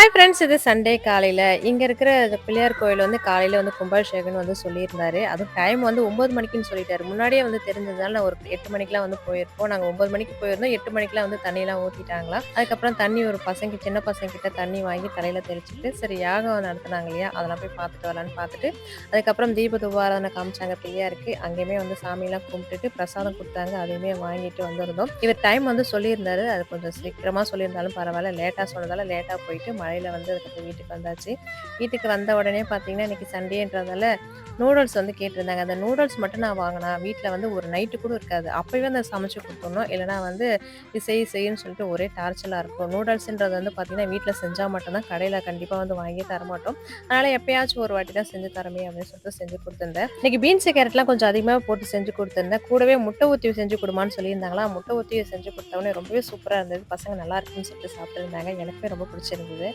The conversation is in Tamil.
ஹாய் ஃப்ரெண்ட்ஸ், இது சண்டே காலையில. இங்க இருக்கிற பிள்ளையார் கோயில் காலையில கும்பாபிஷேகம்னு சொல்லியிருந்தாரு. அதுவும் டைம் 9 மணிக்குன்னு சொல்லிட்டாரு. முன்னாடியே தெரிஞ்சதுனால நான் ஒரு 8 மணிக்கெல்லாம் போயிருப்போம். நாங்க 9 மணிக்கு போயிருந்தோம். 8 மணிக்கெல்லாம் தண்ணியெல்லாம் ஊத்திட்டாங்களாம். அதுக்கப்புறம் தண்ணி ஒரு பசங்க சின்ன பசங்க கிட்ட தண்ணி வாங்கி தலையில தெளிச்சுட்டு, சரி யாகம் நடத்துனாங்க இல்லையா? அதெல்லாம் போய் பார்த்துட்டு வரலான்னு பார்த்துட்டு, அதுக்கப்புறம் தீப தூபாராதனை காமிச்சாங்க பிள்ளையாருக்கு. அங்கேயுமே சாமிலாம் கும்பிட்டுட்டு பிரசாதம் குடுத்தாங்க. அதையுமே வாங்கிட்டு வந்திருந்தோம். இவர் டைம் சொல்லியிருந்தாரு. அது கொஞ்சம் சீக்கிரமா சொல்லியிருந்தாலும் பரவால்ல. லேட்டா சொன்னதால லேட்டா போயிட்டு மழையில அதுக்கப்புறம் வீட்டுக்கு வந்தாச்சு. வீட்டுக்கு வந்த உடனே பார்த்தீங்கன்னா, இன்னைக்கு சண்டேன்றதால நூடுல்ஸ் கேட்டிருந்தாங்க. அந்த நூடுல்ஸ் மட்டும் நான் வாங்குனா, வீட்ல ஒரு நைட்டு கூட இருக்காது. அப்பவே சமைச்சு குடுத்துடணும். இல்லன்னா இது செய்யுன்னு சொல்லிட்டு ஒரே டார்ச்சலா இருக்கும். நூடுல்ஸ்ன்றது பார்த்தீங்கன்னா, வீட்ல செஞ்சா மட்டும் தான் கடையில கண்டிப்பா வாங்கியே தரமாட்டோம். அதனால எப்பயாச்சும் ஒரு வாட்டி தான் செஞ்சு தரமே அப்படின்னு சொல்லிட்டு செஞ்சு குடுத்துருந்தேன். இன்னைக்கு பீன்ஸ், கேரட்லாம் கொஞ்சம் அதிகமா போட்டு செஞ்சு குடுத்துருந்தேன். கூடவே முட்டை ஊத்தி செஞ்சு குடுமான்னு சொல்லியிருந்தாங்களா, முட்டை ஊத்தி செஞ்சு குடுத்தோனே ரொம்பவே சூப்பரா இருந்தது. பசங்க நல்லா இருக்குன்னு சொல்லிட்டு சாப்பிட்டுருந்தாங்க. எனக்குமே ரொம்ப பிடிச்சிருந்தது.